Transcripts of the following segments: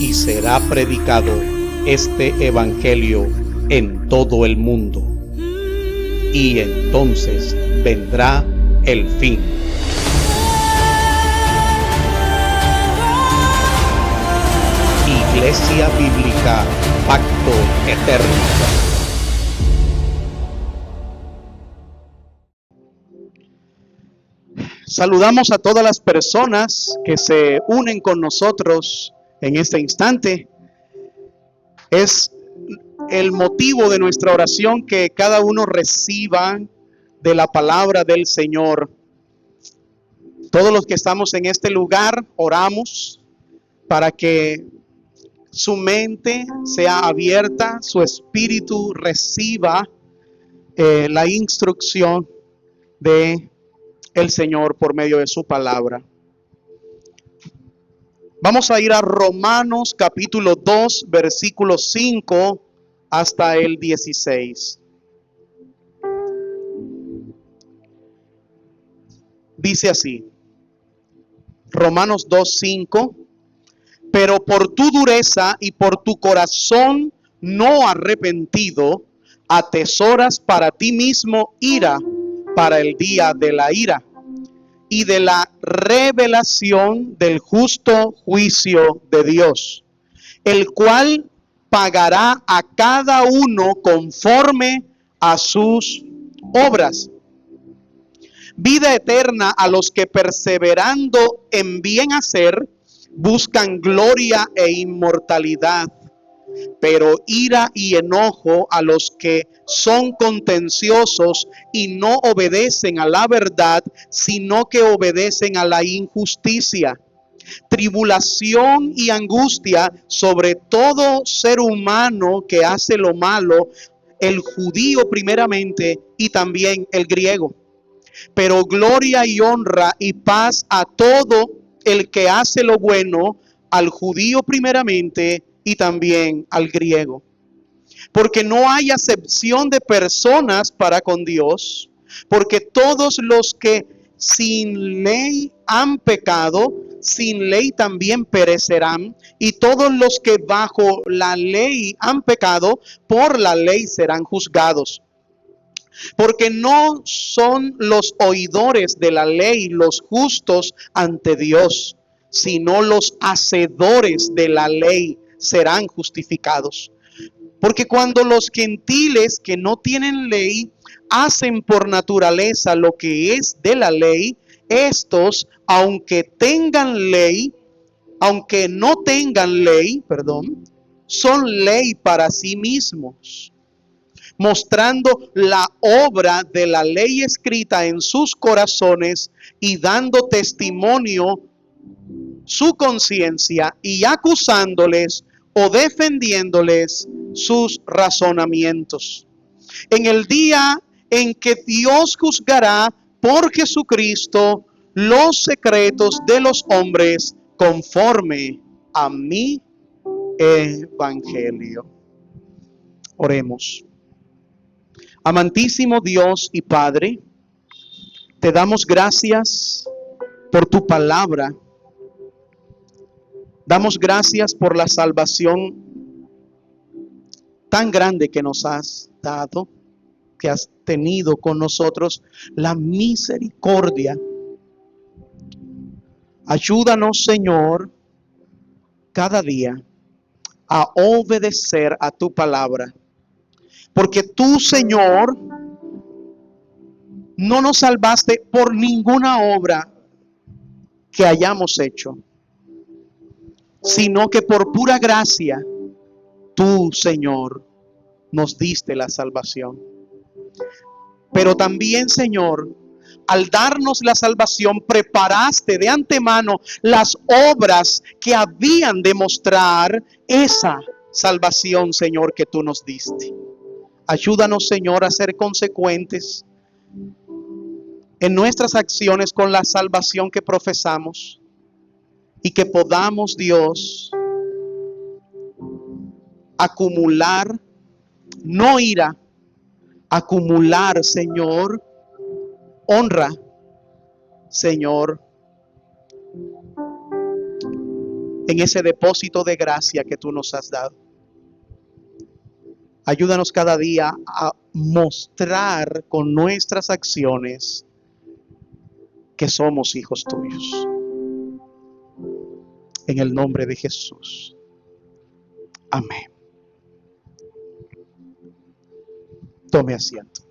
y será predicado este evangelio en todo el mundo. Y entonces vendrá el fin. Iglesia Bíblica Pacto Eterno. Saludamos a todas las personas que se unen con nosotros en este instante. Es el motivo de nuestra oración que cada uno reciba de la palabra del Señor. Todos los que estamos en este lugar oramos para que su mente sea abierta, su espíritu reciba la instrucción de el Señor por medio de su palabra. Vamos a ir a Romanos capítulo 2, versículo 5 hasta el 16. Dice así, Romanos 2, 5. Pero por tu dureza y por tu corazón no arrepentido, atesoras para ti mismo ira para el día de la ira y de la revelación del justo juicio de Dios, el cual pagará a cada uno conforme a sus obras. Vida eterna a los que perseverando en bien hacer buscan gloria e inmortalidad, pero ira y enojo a los que son contenciosos y no obedecen a la verdad, sino que obedecen a la injusticia. Tribulación y angustia sobre todo ser humano que hace lo malo, el judío primeramente y también el griego. Pero gloria y honra y paz a todo el que hace lo bueno, al judío primeramente y también al griego. Porque no hay acepción de personas para con Dios, porque todos los que sin ley han pecado, sin ley también perecerán, y todos los que bajo la ley han pecado, por la ley serán juzgados. Porque no son los oidores de la ley los justos ante Dios, sino los hacedores de la ley serán justificados. Porque cuando los gentiles que no tienen ley hacen por naturaleza lo que es de la ley, estos, aunque no tengan ley, son ley para sí mismos, mostrando la obra de la ley escrita en sus corazones y dando testimonio su conciencia y acusándoles o defendiéndoles sus razonamientos. En el día en que Dios juzgará por Jesucristo los secretos de los hombres conforme a mi evangelio. Oremos. Amantísimo Dios y Padre, te damos gracias por tu palabra. Damos gracias por la salvación tan grande que nos has dado, que has tenido con nosotros, la misericordia. Ayúdanos, Señor, cada día a obedecer a tu palabra. Porque tú, Señor, no nos salvaste por ninguna obra que hayamos hecho, sino que por pura gracia, tú, Señor, nos diste la salvación. Pero también, Señor, al darnos la salvación, preparaste de antemano las obras que habían de mostrar esa salvación, Señor, que tú nos diste. Ayúdanos, Señor, a ser consecuentes en nuestras acciones con la salvación que profesamos y que podamos, Dios, acumular, no ira, acumular, Señor, honra, Señor, en ese depósito de gracia que tú nos has dado. Ayúdanos cada día a mostrar con nuestras acciones que somos hijos tuyos. En el nombre de Jesús. Amén. Tome asiento.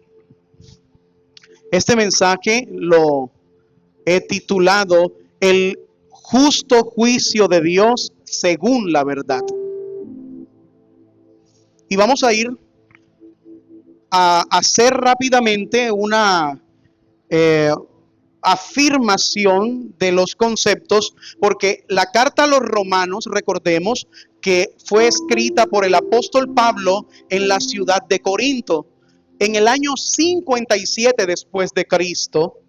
Este mensaje lo he titulado El justo juicio de Dios según la verdad. Y vamos a ir a hacer rápidamente una afirmación de los conceptos, porque la carta a los romanos, recordemos que fue escrita por el apóstol Pablo en la ciudad de Corinto en el año 57 después de Cristo,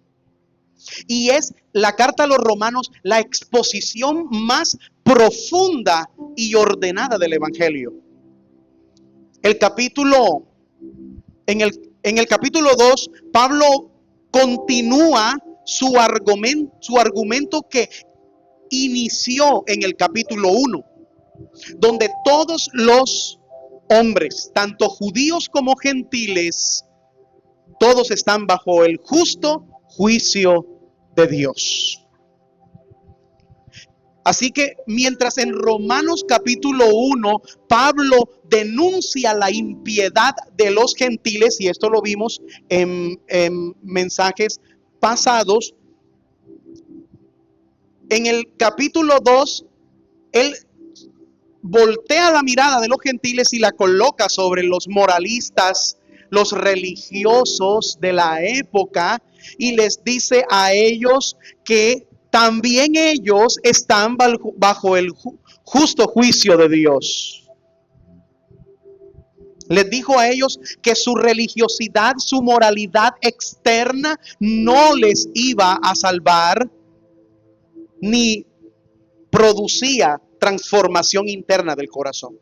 y es la carta a los romanos la exposición más profunda y ordenada del evangelio. El capítulo en el capítulo 2, Pablo continúa su argumento que inició en el capítulo 1, donde todos los hombres, tanto judíos como gentiles, todos están bajo el justo juicio de Dios. Así que mientras en Romanos capítulo 1, Pablo denuncia la impiedad de los gentiles, y esto lo vimos en mensajes pasados, en el capítulo 2, él voltea la mirada de los gentiles y la coloca sobre los moralistas, los religiosos de la época, y les dice a ellos que también ellos están bajo el justo juicio de Dios. Les dijo a ellos que su religiosidad, su moralidad externa no les iba a salvar, ni producía transformación interna del corazón.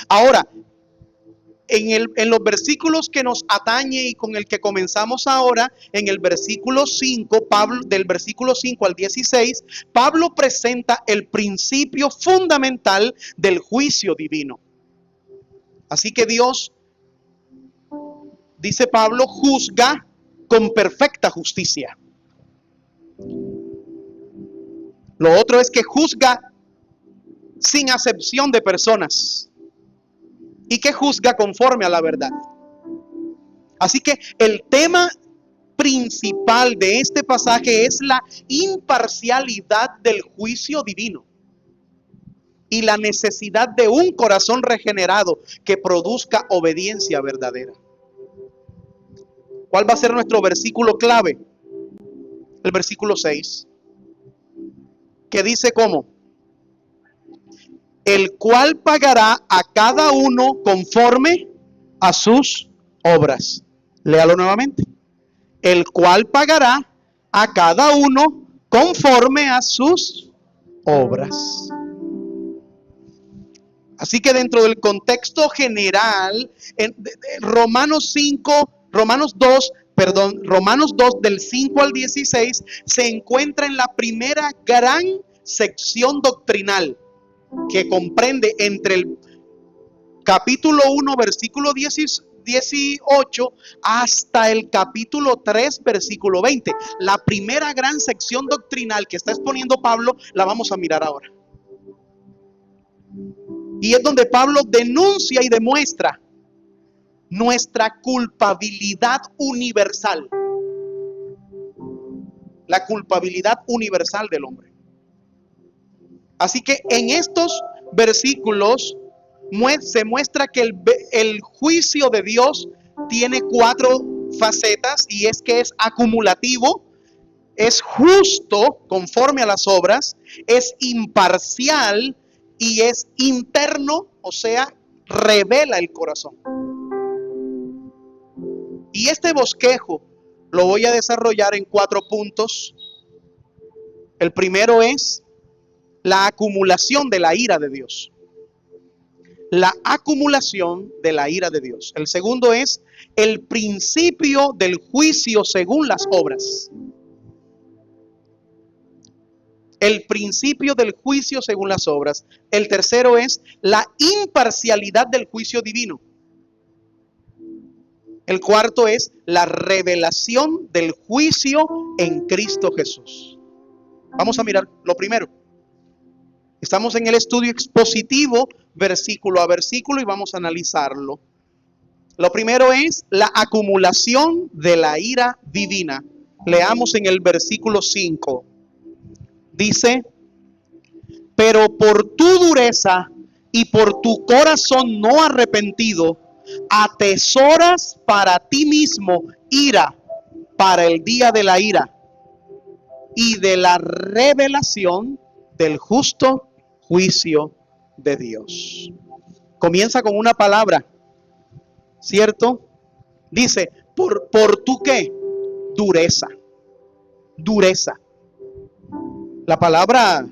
Ahora, en los versículos que nos atañe y con el que comenzamos ahora, en el versículo 5, del versículo 5 al 16, Pablo presenta el principio fundamental del juicio divino. Así que Dios, dice Pablo, juzga con perfecta justicia. Lo otro es que juzga sin acepción de personas y que juzga conforme a la verdad. Así que el tema principal de este pasaje es la imparcialidad del juicio divino y la necesidad de un corazón regenerado que produzca obediencia verdadera. ¿Cuál va a ser nuestro versículo clave? El versículo 6, que dice ¿cómo? El cual pagará a cada uno conforme a sus obras. Léalo nuevamente. El cual pagará a cada uno conforme a sus obras. Así que dentro del contexto general, en Romanos 2 del 5 al 16, se encuentra en la primera gran sección doctrinal que comprende entre el capítulo 1, versículo 18, hasta el capítulo 3, versículo 20. La primera gran sección doctrinal que está exponiendo Pablo, la vamos a mirar ahora. Y es donde Pablo denuncia y demuestra nuestra culpabilidad universal. La culpabilidad universal del hombre. Así que en estos versículos se muestra que el juicio de Dios tiene 4 facetas, y es que es acumulativo, es justo conforme a las obras, es imparcial y es interno, o sea, revela el corazón. Y este bosquejo lo voy a desarrollar en 4 puntos. El primero es la acumulación de la ira de Dios. La acumulación de la ira de Dios. El segundo es el principio del juicio según las obras. El principio del juicio según las obras. El tercero es la imparcialidad del juicio divino. El cuarto es la revelación del juicio en Cristo Jesús. Vamos a mirar lo primero. Estamos en el estudio expositivo, versículo a versículo, y vamos a analizarlo. Lo primero es la acumulación de la ira divina. Leamos en el versículo 5. Dice: pero por tu dureza y por tu corazón no arrepentido, atesoras para ti mismo ira para el día de la ira y de la revelación del justo juicio de Dios. Comienza con una palabra, ¿cierto? Dice, por tu qué? Dureza. Dureza. La palabra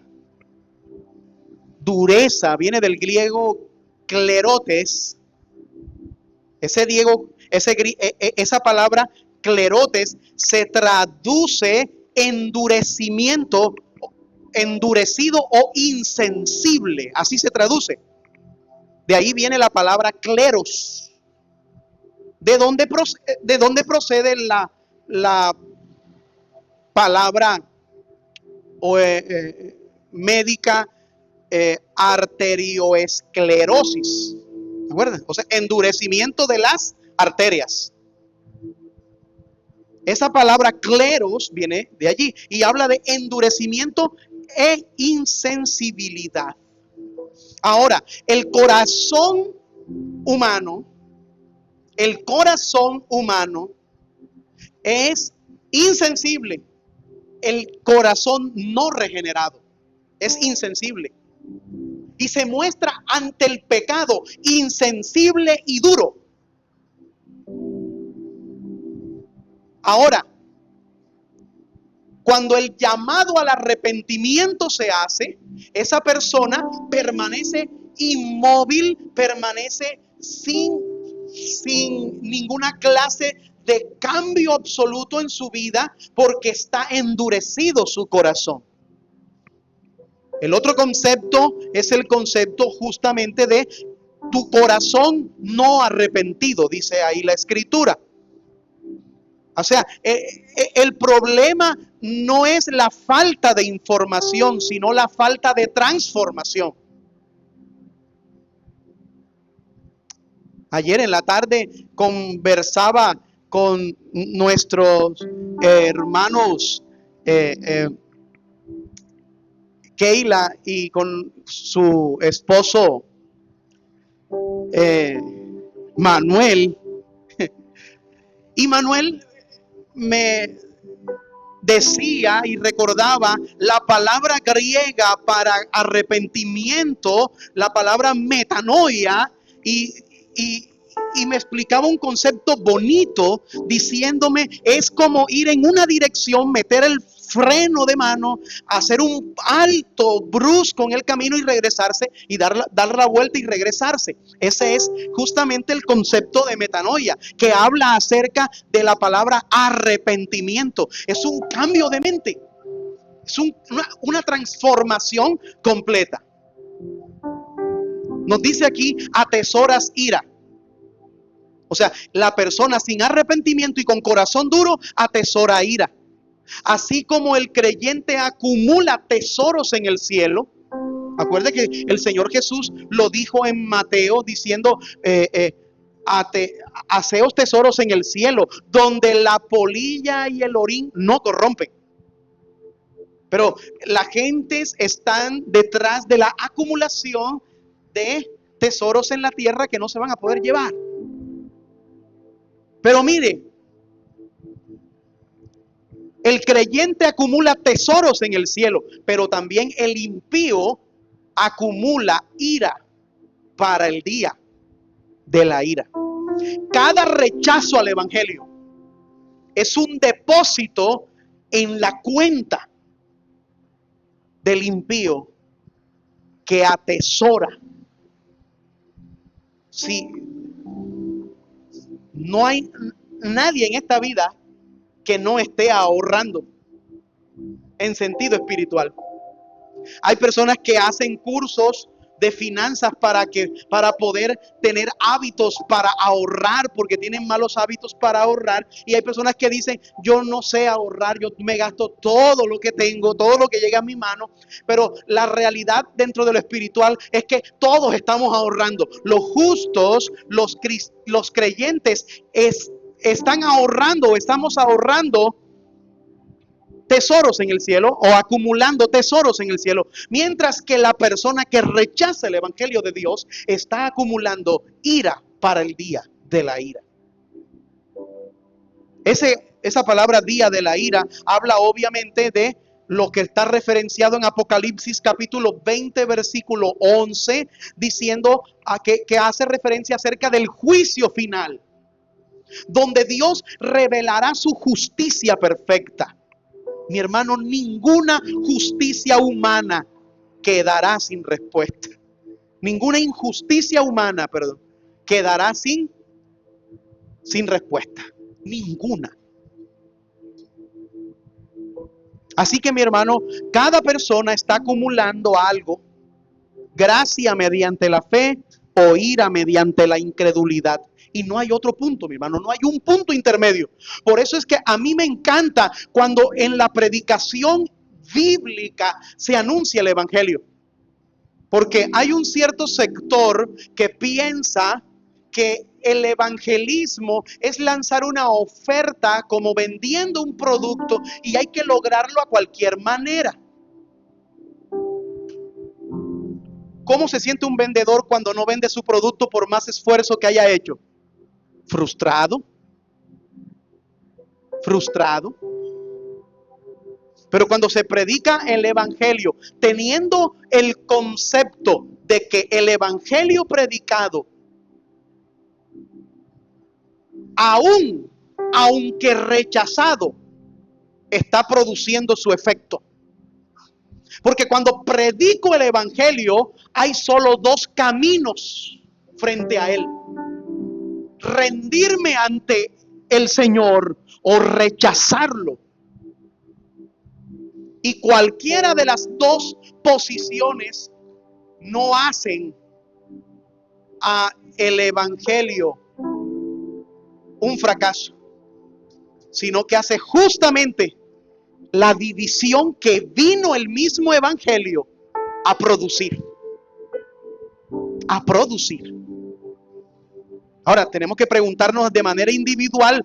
dureza viene del griego clerotes. Esa palabra clerotes se traduce endurecimiento, endurecido o insensible. Así se traduce. De ahí viene la palabra cleros. ¿De dónde procede la palabra médica arterioesclerosis? ¿De acuerdo? O sea, endurecimiento de las arterias. Esa palabra cleros viene de allí y habla de endurecimiento e insensibilidad. Ahora, el corazón humano es insensible. El corazón no regenerado es insensible y se muestra ante el pecado insensible y duro. Ahora, cuando el llamado al arrepentimiento se hace, esa persona permanece inmóvil, permanece sin ninguna clase de cambio absoluto en su vida porque está endurecido su corazón. El otro concepto es el concepto justamente de tu corazón no arrepentido, dice ahí la escritura. O sea, el problema no es la falta de información, sino la falta de transformación. Ayer en la tarde conversaba con nuestros hermanos Keila y con su esposo Manuel. Y Manuel me decía y recordaba la palabra griega para arrepentimiento, la palabra metanoia, y me explicaba un concepto bonito diciéndome, es como ir en una dirección, meter el freno de mano, hacer un alto brusco en el camino y regresarse y dar la vuelta y regresarse. Ese es justamente el concepto de metanoia, que habla acerca de la palabra arrepentimiento. Es un cambio de mente, es una transformación completa. Nos dice aquí, atesoras ira. O sea, la persona sin arrepentimiento y con corazón duro atesora ira. Así como el creyente acumula tesoros en el cielo. Acuerde que el Señor Jesús lo dijo en Mateo diciendo, haceos tesoros en el cielo, donde la polilla y el orín no corrompen. Pero las gentes están detrás de la acumulación de tesoros en la tierra que no se van a poder llevar. Pero mire, el creyente acumula tesoros en el cielo, pero también el impío acumula ira para el día de la ira. Cada rechazo al evangelio es un depósito en la cuenta del impío que atesora. Sí, no hay nadie en esta vida que no esté ahorrando en sentido espiritual. Hay personas que hacen cursos de finanzas para poder tener hábitos para ahorrar, porque tienen malos hábitos para ahorrar. Y hay personas que dicen, yo no sé ahorrar, yo me gasto todo lo que tengo, todo lo que llega a mi mano. Pero la realidad dentro de lo espiritual es que todos estamos ahorrando. Los justos, los creyentes están ahorrando o estamos ahorrando tesoros en el cielo o acumulando tesoros en el cielo, mientras que la persona que rechaza el evangelio de Dios está acumulando ira para el día de la ira. Esa palabra día de la ira habla obviamente de lo que está referenciado en Apocalipsis capítulo 20 versículo 11, diciendo que hace referencia acerca del juicio final, donde Dios revelará su justicia perfecta. Mi hermano, ninguna justicia humana quedará sin respuesta. Ninguna injusticia humana, quedará sin respuesta. Ninguna. Así que, mi hermano, cada persona está acumulando algo: gracia mediante la fe o ira mediante la incredulidad. Y no hay otro punto, mi hermano, no hay un punto intermedio. Por eso es que a mí me encanta cuando en la predicación bíblica se anuncia el evangelio. Porque hay un cierto sector que piensa que el evangelismo es lanzar una oferta como vendiendo un producto y hay que lograrlo a cualquier manera. ¿Cómo se siente un vendedor cuando no vende su producto por más esfuerzo que haya hecho? Frustrado. Pero cuando se predica el evangelio, teniendo el concepto de que el evangelio predicado, aunque rechazado, está produciendo su efecto. Porque cuando predico el evangelio, hay solo dos caminos frente a él: rendirme ante el Señor o rechazarlo. Y cualquiera de las dos posiciones no hacen a el evangelio un fracaso, sino que hace justamente la división que vino el mismo evangelio a producir. Ahora tenemos que preguntarnos de manera individual,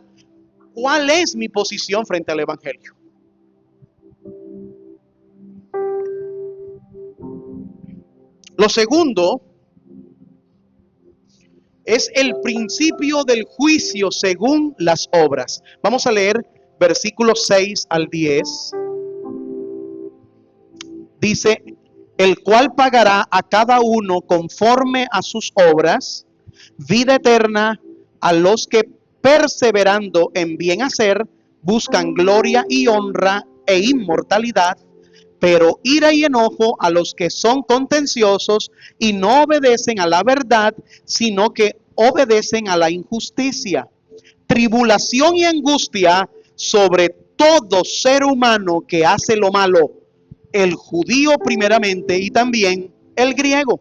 ¿cuál es mi posición frente al evangelio? Lo segundo es el principio del juicio según las obras. Vamos a leer versículos 6 al 10. Dice: el cual pagará a cada uno conforme a sus obras, vida eterna a los que perseverando en bien hacer buscan gloria y honra e inmortalidad, pero ira y enojo a los que son contenciosos y no obedecen a la verdad, sino que obedecen a la injusticia. Tribulación y angustia sobre todo ser humano que hace lo malo, el judío primeramente y también el griego.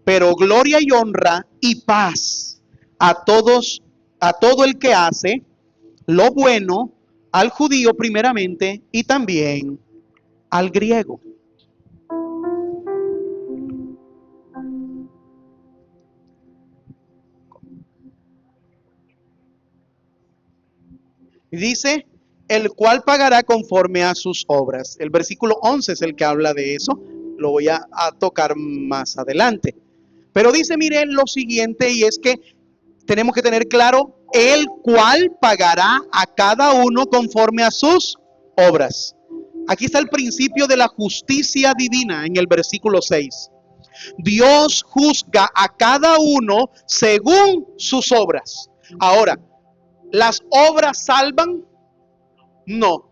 Pero gloria y honra y paz a todo el que hace lo bueno, al judío primeramente y también al griego. Y dice: el cual pagará conforme a sus obras. El versículo 11 es el que habla de eso. Lo voy a tocar más adelante. Pero dice, miren lo siguiente, y es que tenemos que tener claro: el cual pagará a cada uno conforme a sus obras. Aquí está el principio de la justicia divina en el versículo 6. Dios juzga a cada uno según sus obras. Ahora, ¿las obras salvan? No.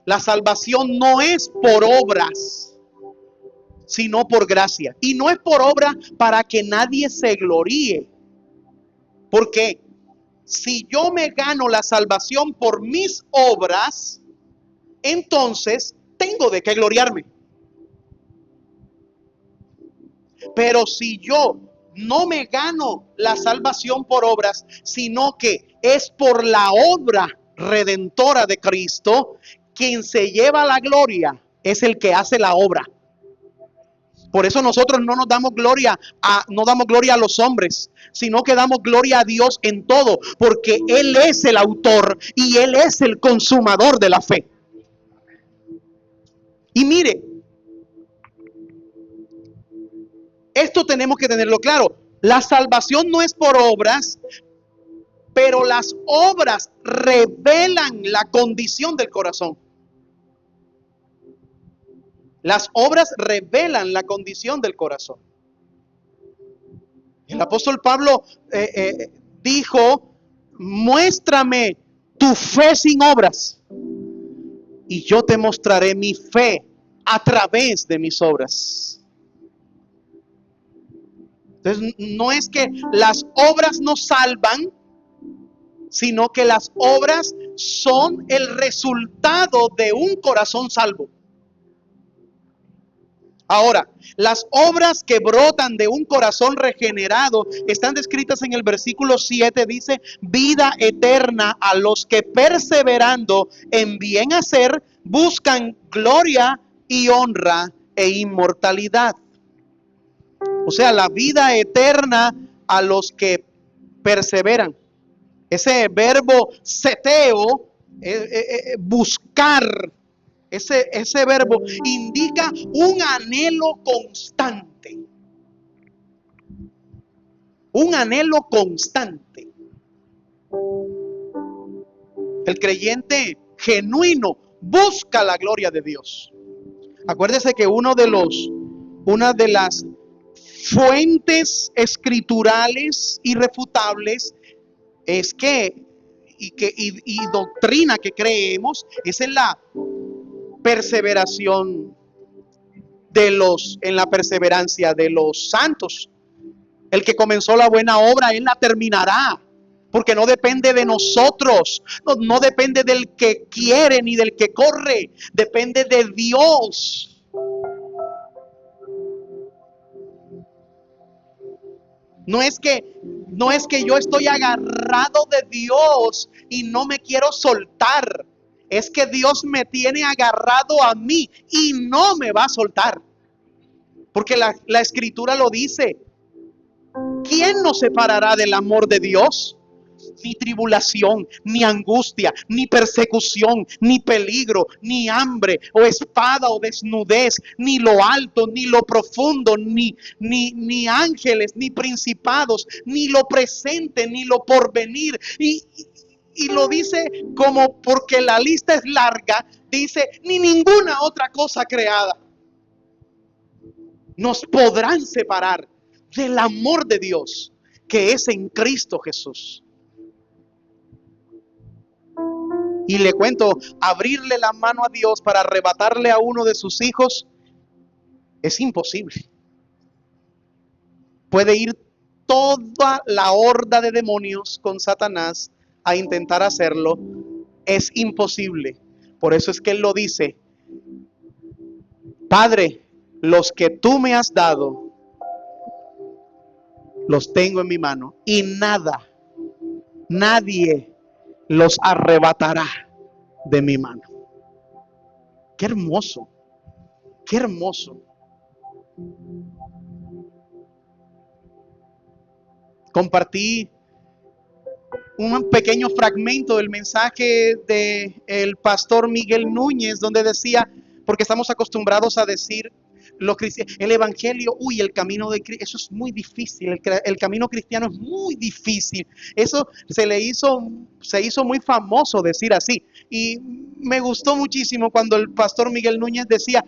La salvación no es por obras, sino por gracia. Y no es por obra para que nadie se gloríe. Porque si yo me gano la salvación por mis obras, entonces tengo de qué gloriarme. Pero si yo no me gano la salvación por obras, sino que es por la obra redentora de Cristo, quien se lleva la gloria es el que hace la obra. Por eso nosotros no damos gloria a los hombres, sino que damos gloria a Dios en todo, porque Él es el autor y Él es el consumador de la fe. Y mire, esto tenemos que tenerlo claro. La salvación no es por obras, pero las obras revelan la condición del corazón. Las obras revelan la condición del corazón. El apóstol Pablo dijo, muéstrame tu fe sin obras y yo te mostraré mi fe a través de mis obras. Entonces, no es que las obras nos salvan, sino que las obras son el resultado de un corazón salvo. Ahora, las obras que brotan de un corazón regenerado están descritas en el versículo 7, dice, vida eterna a los que perseverando en bien hacer buscan gloria y honra e inmortalidad. O sea, la vida eterna a los que perseveran. Ese verbo seteo, buscar, ese verbo indica un anhelo constante. Un anhelo constante. El creyente genuino busca la gloria de Dios. Acuérdese que una de las fuentes escriturales irrefutables es y doctrina que creemos es en la perseveración en la perseverancia de los santos. El que comenzó la buena obra, Él la terminará, porque no depende de nosotros, no depende del que quiere ni del que corre, depende de Dios. No es que yo estoy agarrado de Dios y no me quiero soltar. Es que Dios me tiene agarrado a mí y no me va a soltar. Porque la escritura lo dice. ¿Quién nos separará del amor de Dios? Ni tribulación, ni angustia, ni persecución, ni peligro, ni hambre, o espada, o desnudez, ni lo alto, ni lo profundo, ni ángeles, ni principados, ni lo presente, ni lo porvenir. Y lo dice como porque la lista es larga, dice, ni ninguna otra cosa creada nos podrán separar del amor de Dios que es en Cristo Jesús. Y le cuento, abrirle la mano a Dios para arrebatarle a uno de sus hijos es imposible. Puede ir toda la horda de demonios con Satanás a intentar hacerlo. Es imposible. Por eso es que Él lo dice. Padre, los que tú me has dado, los tengo en mi mano. Y nadie los arrebatará de mi mano. Qué hermoso, qué hermoso. Compartí un pequeño fragmento del mensaje del pastor Miguel Núñez, donde decía, porque estamos acostumbrados a decir el evangelio, el camino de Cristo, eso es muy difícil, el camino cristiano es muy difícil. Eso se hizo muy famoso decir así, y me gustó muchísimo cuando el pastor Miguel Núñez decía,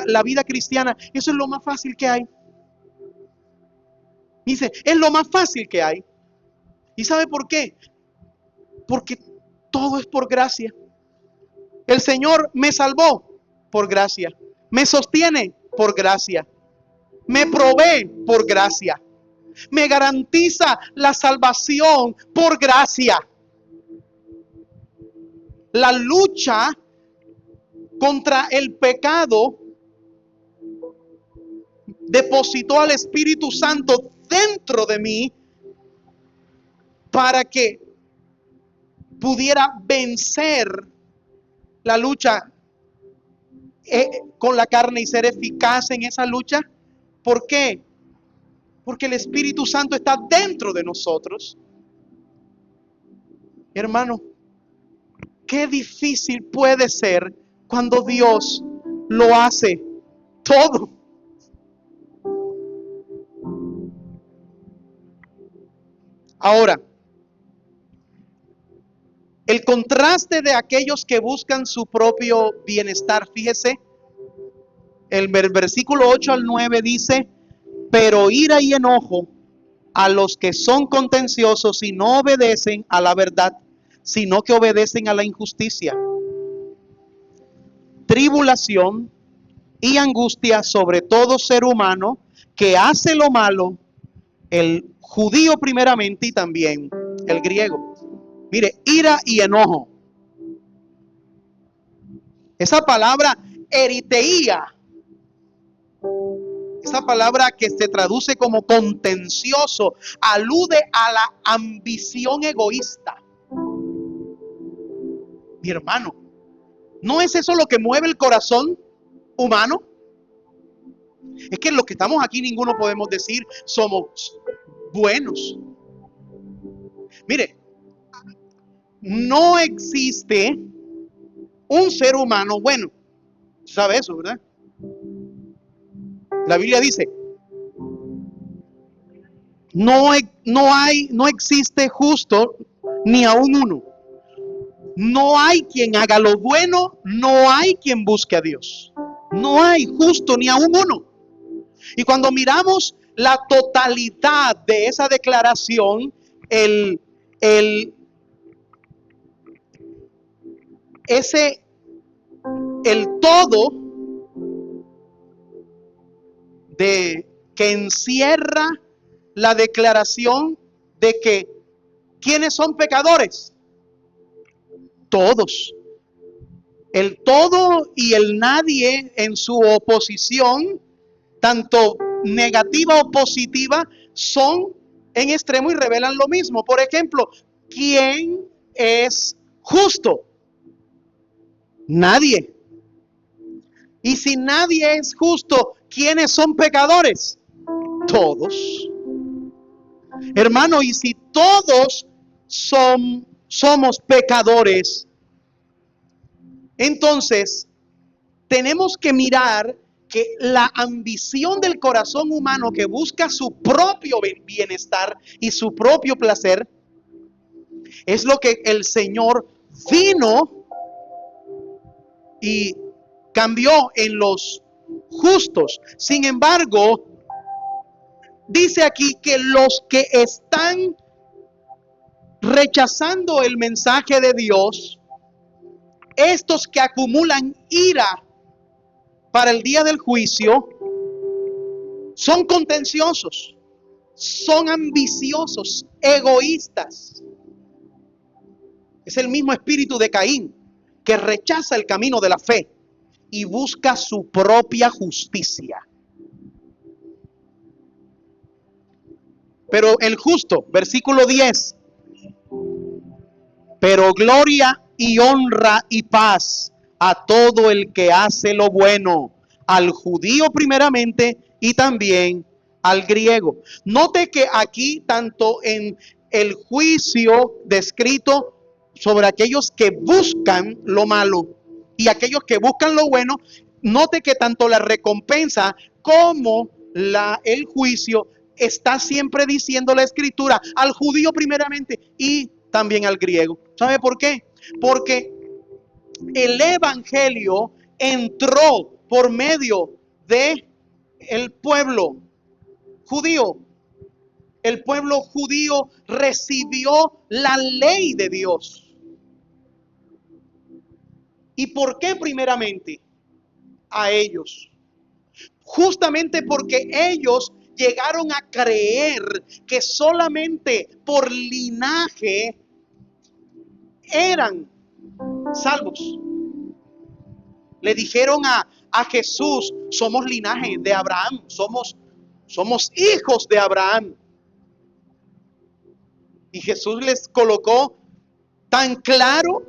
la vida cristiana, eso es lo más fácil que hay. Dice, es lo más fácil que hay. ¿Y sabe por qué? Porque todo es por gracia. El Señor me salvó por gracia, me sostiene por gracia, me provee por gracia, me garantiza la salvación por gracia. La lucha contra el pecado depositó al Espíritu Santo dentro de mí para que pudiera vencer la lucha con la carne y ser eficaz en esa lucha. ¿Por qué? Porque el Espíritu Santo está dentro de nosotros. Hermano, qué difícil puede ser cuando Dios lo hace todo. Ahora, el contraste de aquellos que buscan su propio bienestar, fíjese, el versículo 8 al 9 dice: pero ira y enojo a los que son contenciosos y no obedecen a la verdad, sino que obedecen a la injusticia. Tribulación y angustia sobre todo ser humano que hace lo malo, el judío primeramente y también el griego. Mire, ira y enojo. Esa palabra eriteía, esa palabra que se traduce como contencioso, alude a la ambición egoísta. Mi hermano, ¿no es eso lo que mueve el corazón humano? Es que los que estamos aquí ninguno podemos decir somos buenos. Mire, no existe un ser humano bueno. ¿Sabe eso, verdad? La Biblia dice: no existe justo ni aún uno. No hay quien haga lo bueno, no hay quien busque a Dios. No hay justo ni aún uno. Y cuando miramos la totalidad de esa declaración, el todo de que encierra la declaración de que ¿quiénes son pecadores? Todos. El todo y el nadie en su oposición, tanto negativa o positiva, son en extremo y revelan lo mismo. Por ejemplo, ¿quién es justo? Nadie. Y si nadie es justo, ¿quiénes son pecadores? Todos. Hermano, y si todos somos pecadores, entonces tenemos que mirar que la ambición del corazón humano que busca su propio bienestar y su propio placer es lo que el Señor vino y cambió en los justos. Sin embargo, dice aquí que los que están rechazando el mensaje de Dios, estos que acumulan ira para el día del juicio, son contenciosos, son ambiciosos, egoístas. Es el mismo espíritu de Caín, que rechaza el camino de la fe y busca su propia justicia. Pero el justo, versículo 10, pero gloria y honra y paz a todo el que hace lo bueno, al judío primeramente y también al griego. Note que aquí, tanto en el juicio descrito sobre aquellos que buscan lo malo y aquellos que buscan lo bueno, note que tanto la recompensa como el juicio está siempre diciendo la escritura al judío primeramente y también al griego. ¿Sabe por qué? Porque el evangelio entró por medio de el pueblo judío. El pueblo judío recibió la ley de Dios. ¿Y por qué primeramente a ellos? Justamente porque ellos llegaron a creer que solamente por linaje eran salvos. Le dijeron a Jesús: somos linaje de Abraham, somos Somos hijos de Abraham. Y Jesús les colocó tan claro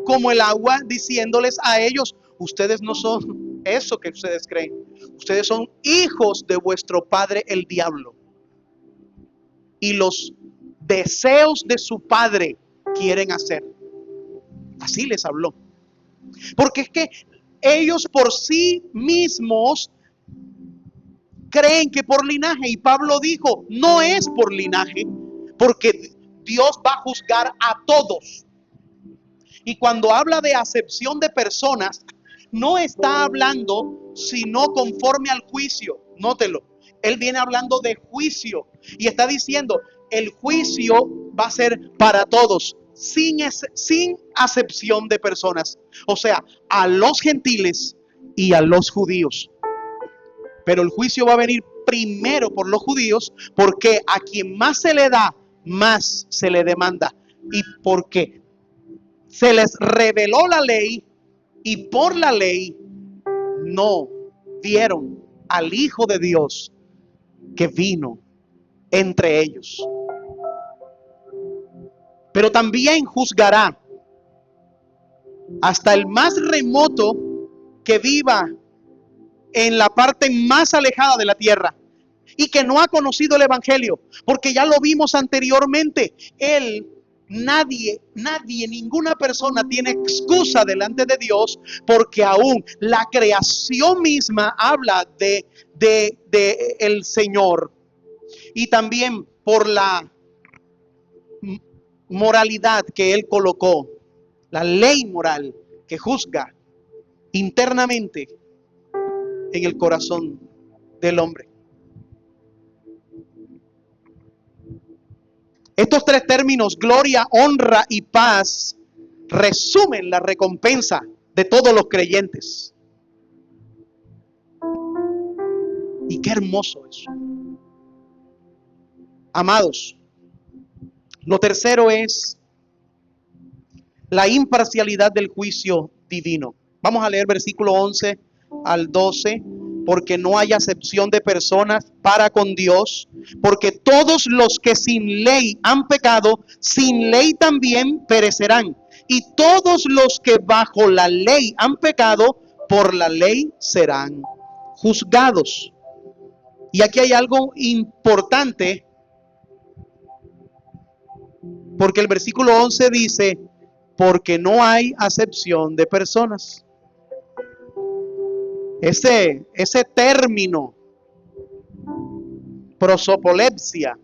como el agua, diciéndoles a ellos: ustedes no son eso que ustedes creen. Ustedes son hijos de vuestro padre el diablo. Y los deseos de su padre quieren hacer. Así les habló. Porque es que ellos por sí mismos creen que por linaje. Y Pablo dijo: no es por linaje, porque Dios va a juzgar a todos. Y cuando habla de acepción de personas, no está hablando sino conforme al juicio. Nótelo. Él viene hablando de juicio y está diciendo: el juicio va a ser para todos, sin acepción de personas. O sea, a los gentiles y a los judíos. Pero el juicio va a venir primero por los judíos, porque a quien más se le da, más se le demanda. Y porque se les reveló la ley, y por la ley no vieron al Hijo de Dios que vino entre ellos. Pero también juzgará hasta el más remoto que viva en la parte más alejada de la tierra y que no ha conocido el evangelio, porque ya lo vimos anteriormente. Nadie, ninguna persona tiene excusa delante de Dios, porque aún la creación misma habla de el Señor. Y también por la moralidad que Él colocó, la ley moral que juzga internamente en el corazón del hombre. Estos tres términos, gloria, honra y paz, resumen la recompensa de todos los creyentes. Y qué hermoso eso. Amados, lo tercero es la imparcialidad del juicio divino. Vamos a leer versículo 11 al 12. Porque no hay acepción de personas para con Dios, porque todos los que sin ley han pecado, sin ley también perecerán. Y todos los que bajo la ley han pecado, por la ley serán juzgados. Y aquí hay algo importante, porque el versículo 11 dice: porque no hay acepción de personas. Ese término, prosopolepsia,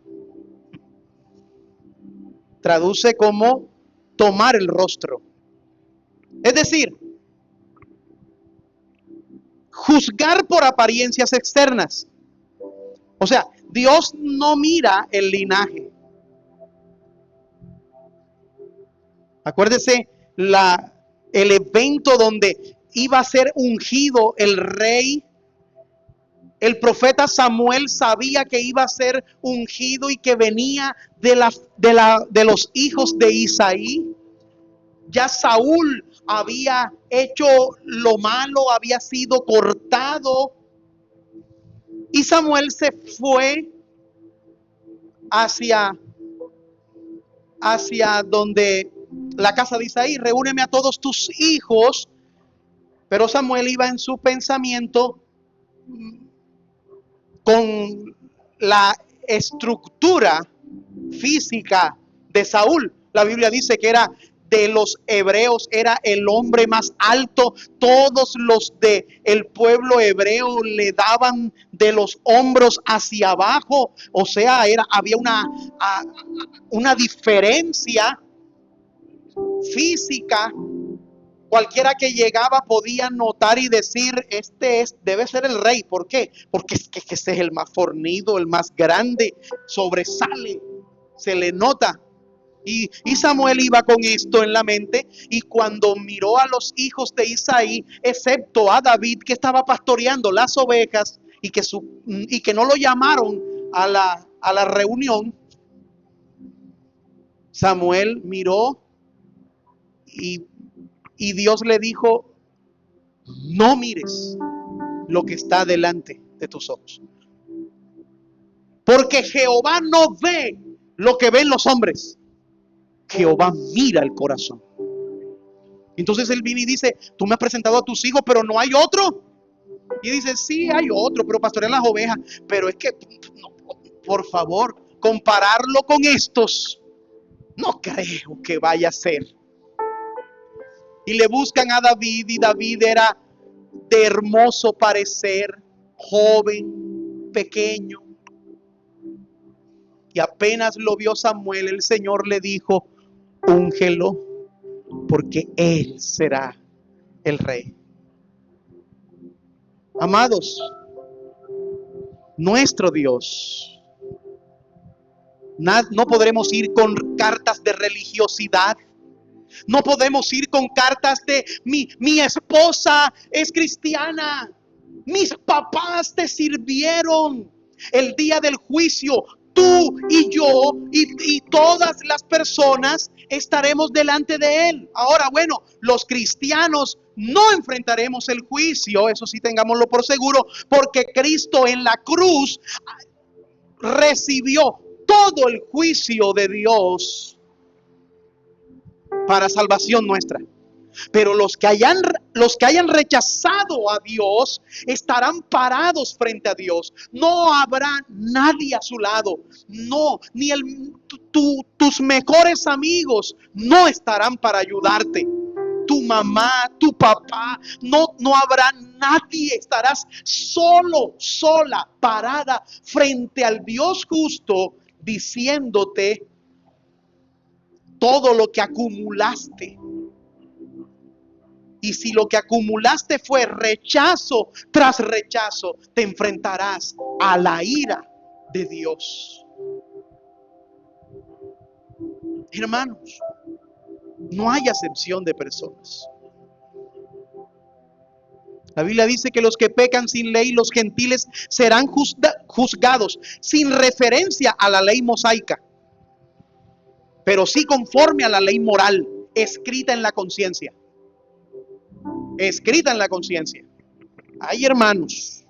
traduce como tomar el rostro. Es decir, juzgar por apariencias externas. O sea, Dios no mira el linaje. Acuérdese el evento donde iba a ser ungido el rey. El profeta Samuel sabía que iba a ser ungido y que venía de los hijos de Isaí. Ya Saúl había hecho lo malo, había sido cortado. Y Samuel se fue hacia donde la casa de Isaí: reúneme a todos tus hijos. Pero Samuel iba en su pensamiento con la estructura física de Saúl. La Biblia dice que era de los hebreos, era el hombre más alto. Todos los del pueblo hebreo le daban de los hombros hacia abajo. O sea, había una diferencia física. Cualquiera que llegaba podía notar y decir: debe ser el rey. ¿Por qué? Porque es que ese es el más fornido, el más grande, sobresale, se le nota. Y Samuel iba con esto en la mente, y cuando miró a los hijos de Isaí, excepto a David, que estaba pastoreando las ovejas, y que no lo llamaron a la reunión, Samuel miró y Dios le dijo: no mires lo que está delante de tus ojos. Porque Jehová no ve lo que ven los hombres. Jehová mira el corazón. Entonces él viene y dice, tú me has presentado a tus hijos, pero no hay otro. Y dice, sí, hay otro, pero pastorear las ovejas. Pero es que, no, por favor, compararlo con estos, no creo que vaya a ser. Y le buscan a David, y David era de hermoso parecer, joven, pequeño. Y apenas lo vio Samuel, el Señor le dijo, úngelo, porque él será el rey. Amados, nuestro Dios, no podremos ir con cartas de religiosidad. No podemos ir con cartas de mi esposa es cristiana, mis papás te sirvieron. El día del juicio, tú y yo y todas las personas estaremos delante de Él. Ahora, bueno, los cristianos no enfrentaremos el juicio, eso sí tengámoslo por seguro, porque Cristo en la cruz recibió todo el juicio de Dios para salvación nuestra. Pero los que hayan rechazado a Dios estarán parados frente a Dios. No habrá nadie a su lado. No, ni tus mejores amigos no estarán para ayudarte. Tu mamá, tu papá, no habrá nadie. Estarás solo, sola, parada frente al Dios justo, diciéndote todo lo que acumulaste. Y si lo que acumulaste fue rechazo tras rechazo, te enfrentarás a la ira de Dios. Hermanos, no hay acepción de personas. La Biblia dice que los que pecan sin ley, los gentiles, serán juzgados sin referencia a la ley mosaica, pero sí conforme a la ley moral, escrita en la conciencia. Escrita en la conciencia. Ay, hermanos,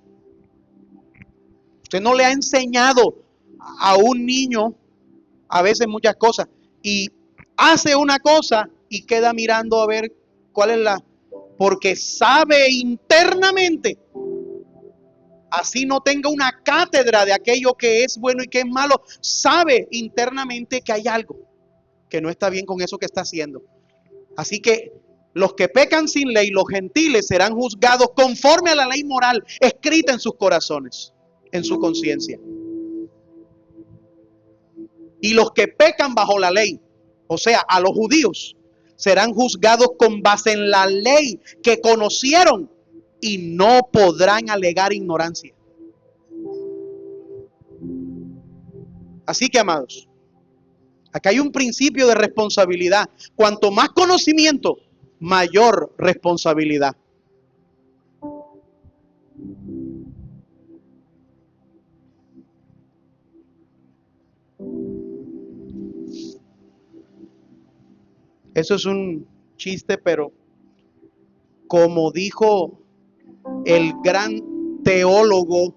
usted no le ha enseñado a un niño a veces muchas cosas y hace una cosa y queda mirando a ver cuál es porque sabe internamente, así no tenga una cátedra de aquello que es bueno y que es malo, sabe internamente que hay algo que no está bien con eso que está haciendo. Así que los que pecan sin ley, los gentiles, serán juzgados conforme a la ley moral escrita en sus corazones, en su conciencia. Y los que pecan bajo la ley, o sea, a los judíos, serán juzgados con base en la ley que conocieron y no podrán alegar ignorancia. Así que, amados, acá hay un principio de responsabilidad. Cuanto más conocimiento, mayor responsabilidad. Eso es un chiste, pero como dijo el gran teólogo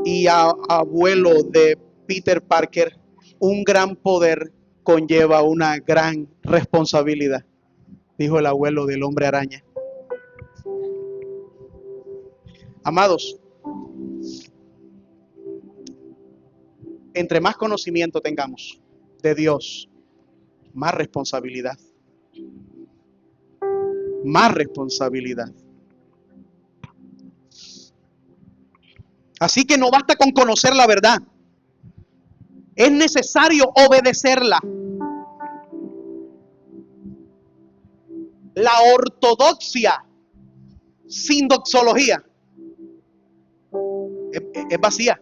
y abuelo de Peter Parker, un gran poder conlleva una gran responsabilidad, dijo el abuelo del Hombre Araña. Amados, entre más conocimiento tengamos de Dios, más responsabilidad. Más responsabilidad. Así que no basta con conocer la verdad. Es necesario obedecerla. La ortodoxia sin doxología es vacía.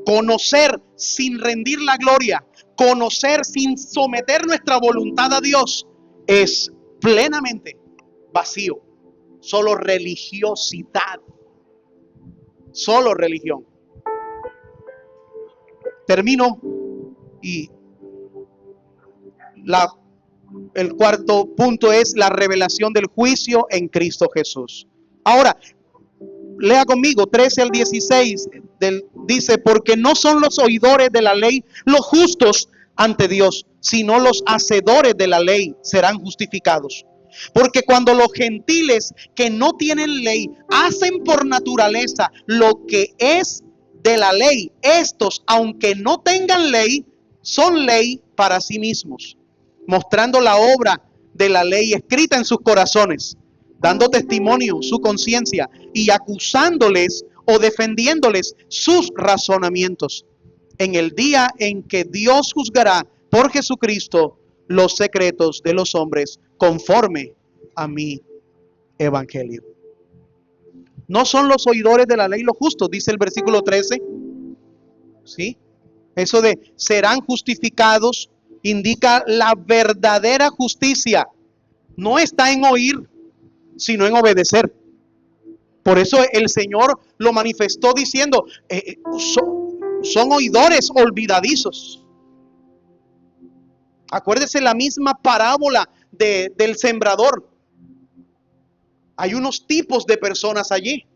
Conocer sin rendir la gloria, conocer sin someter nuestra voluntad a Dios, es plenamente vacío. Solo religiosidad. Solo religión. Termino y el cuarto punto es la revelación del juicio en Cristo Jesús. Ahora, lea conmigo 13 al 16 del dice, porque no son los oidores de la ley los justos ante Dios, sino los hacedores de la ley serán justificados. Porque cuando los gentiles que no tienen ley hacen por naturaleza lo que es de la ley, estos, aunque no tengan ley, son ley para sí mismos, mostrando la obra de la ley escrita en sus corazones, dando testimonio su conciencia y acusándoles o defendiéndoles sus razonamientos en el día en que Dios juzgará por Jesucristo los secretos de los hombres conforme a mi evangelio. No son los oidores de la ley los justos, dice el versículo 13. ¿Sí? Eso de serán justificados indica la verdadera justicia. No está en oír, sino en obedecer. Por eso el Señor lo manifestó diciendo, son oidores olvidadizos. Acuérdese la misma parábola del sembrador. Hay unos tipos de personas allí.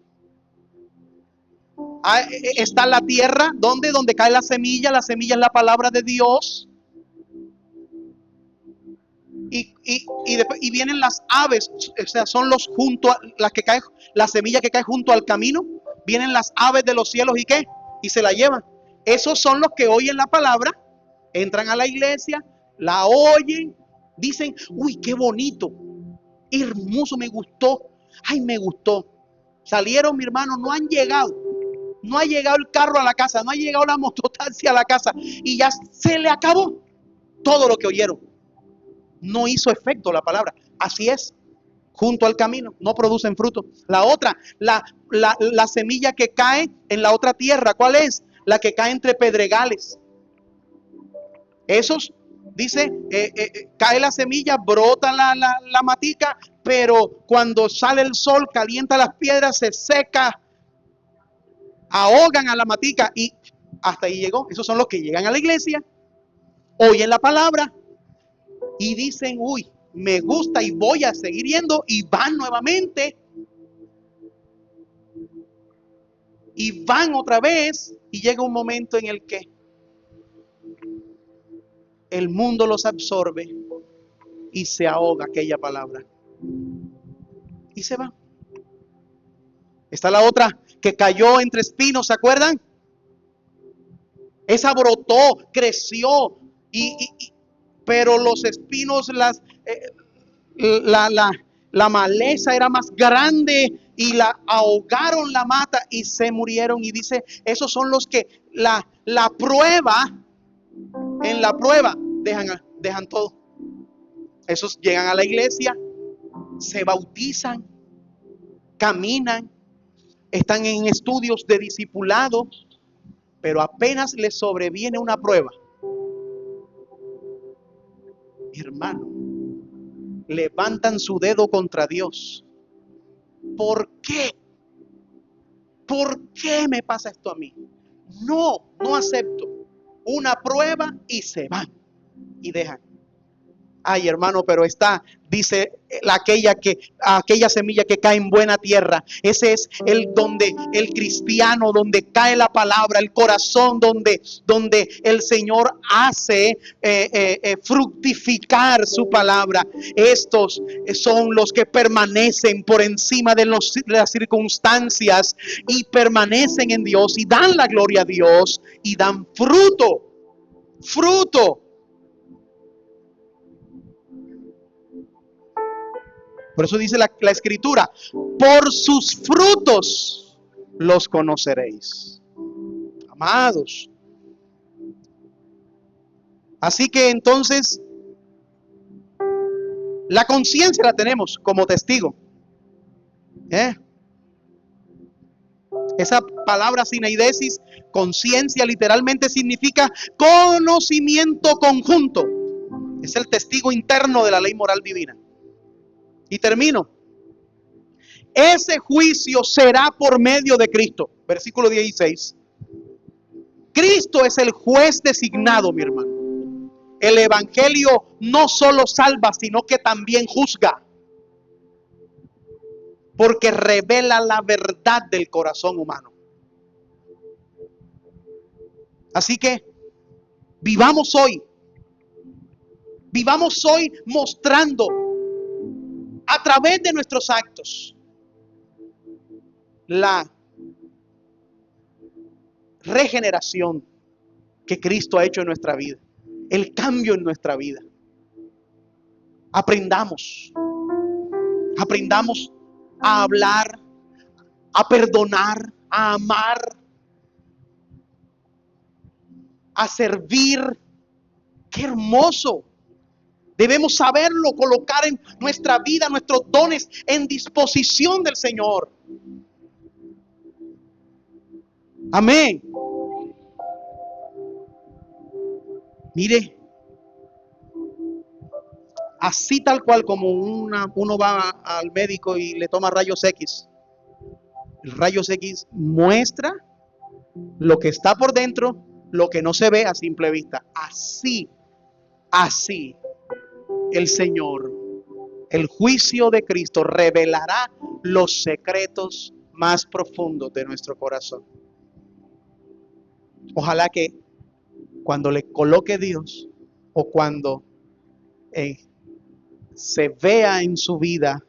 Está la tierra, donde cae la semilla es la palabra de Dios. Y vienen las aves, o sea, son los junto a las que caen, la semilla que cae junto al camino. Vienen las aves de los cielos y ¿qué? Y se la llevan. Esos son los que oyen la palabra, entran a la iglesia, la oyen, dicen, uy, qué bonito, hermoso, me gustó, ay, me gustó. Salieron, mi hermano, no ha llegado el carro a la casa, no ha llegado la mototaxi a la casa y ya se le acabó todo lo que oyeron. No hizo efecto la palabra. Así es, junto al camino, no producen fruto. La otra, la semilla que cae en la otra tierra, ¿cuál es? La que cae entre pedregales. Esos, dice, cae la semilla, brota la matica, pero cuando sale el sol, calienta las piedras, se seca, ahogan a la matica y hasta ahí llegó. Esos son los que llegan a la iglesia, oyen la palabra y dicen, uy, me gusta y voy a seguir yendo, y van nuevamente y van otra vez, y llega un momento en el que el mundo los absorbe y se ahoga aquella palabra y se va. Está la otra que cayó entre espinos, ¿se acuerdan? Esa brotó, creció, pero los espinos, la maleza era más grande y la ahogaron la mata y se murieron. Y dice, esos son los que la prueba, en la prueba dejan todo. Esos llegan a la iglesia, se bautizan, caminan, están en estudios de discipulado, pero apenas les sobreviene una prueba, hermano, levantan su dedo contra Dios. ¿Por qué? ¿Por qué me pasa esto a mí? No acepto. Una prueba y se van y dejan. Ay, hermano, pero dice aquella semilla que cae en buena tierra. Ese es donde el cristiano, donde cae la palabra, el corazón, donde el Señor hace fructificar su palabra. Estos son los que permanecen por encima de las circunstancias y permanecen en Dios y dan la gloria a Dios y dan fruto. Por eso dice la escritura, por sus frutos los conoceréis. Amados. Así que entonces, la conciencia la tenemos como testigo. Esa palabra sinaidesis, conciencia, literalmente significa conocimiento conjunto. Es el testigo interno de la ley moral divina. Y termino. Ese juicio será por medio de Cristo. Versículo 16. Cristo es el juez designado, mi hermano. El evangelio no solo salva, sino que también juzga. Porque revela la verdad del corazón humano. Así que vivamos hoy. Vivamos hoy mostrando a través de nuestros actos la regeneración que Cristo ha hecho en nuestra vida, el cambio en nuestra vida. Aprendamos a hablar, a perdonar, a amar, a servir. ¡Qué hermoso! Debemos saberlo, colocar en nuestra vida nuestros dones en disposición del Señor. Amén. Mire, así tal cual como uno va al médico y le toma rayos X. El rayos X muestra lo que está por dentro, lo que no se ve a simple vista. Así el Señor, el juicio de Cristo revelará los secretos más profundos de nuestro corazón. Ojalá que cuando le coloque Dios o cuando se vea en su vida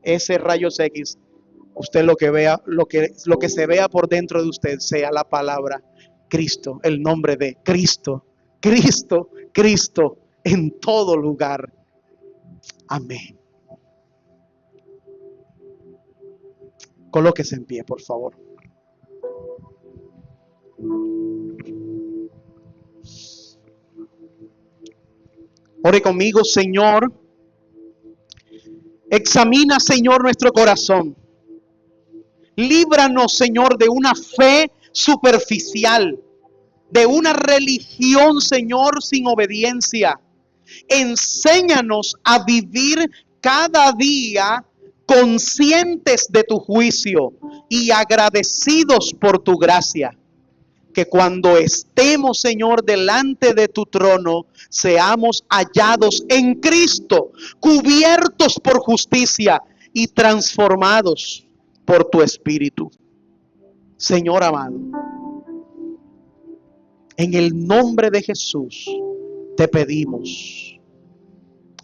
ese rayos X, usted lo que vea, lo que se vea por dentro de usted sea la palabra Cristo, el nombre de Cristo, Cristo, Cristo en todo lugar. Amén. Colóquese en pie, por favor. Ore conmigo, Señor. Examina, Señor, nuestro corazón. Líbranos, Señor, de una fe superficial, de una religión, Señor, sin obediencia. Enséñanos a vivir cada día conscientes de tu juicio y agradecidos por tu gracia. Que cuando estemos, Señor, delante de tu trono, seamos hallados en Cristo, cubiertos por justicia y transformados por tu Espíritu. Señor amado, en el nombre de Jesús te pedimos,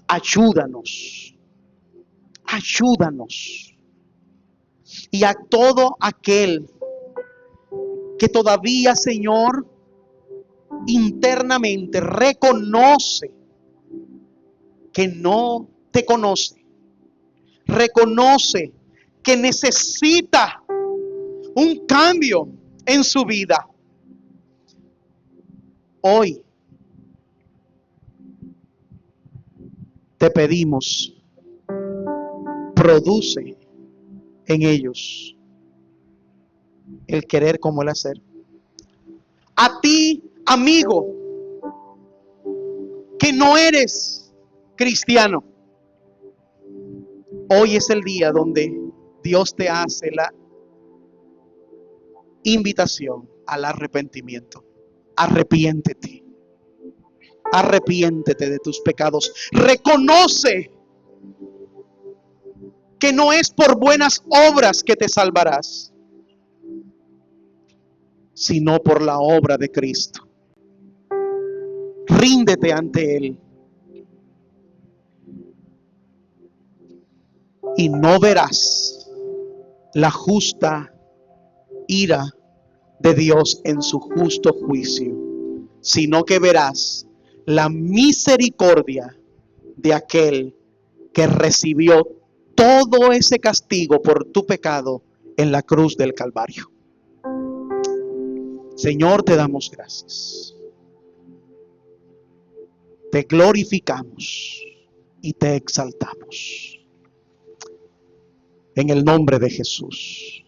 ayúdanos, y a todo aquel que todavía, Señor, internamente reconoce que no te conoce, reconoce que necesita un cambio en su vida. Hoy te pedimos, produce en ellos el querer como el hacer. A ti, amigo, que no eres cristiano, hoy es el día donde Dios te hace la invitación al arrepentimiento. Arrepiéntete de tus pecados. Reconoce que no es por buenas obras que te salvarás, sino por la obra de Cristo. Ríndete ante Él y no verás la justa ira de Dios en su justo juicio, sino que verás la misericordia de aquel que recibió todo ese castigo por tu pecado en la cruz del Calvario. Señor, te damos gracias. Te glorificamos y te exaltamos. En el nombre de Jesús.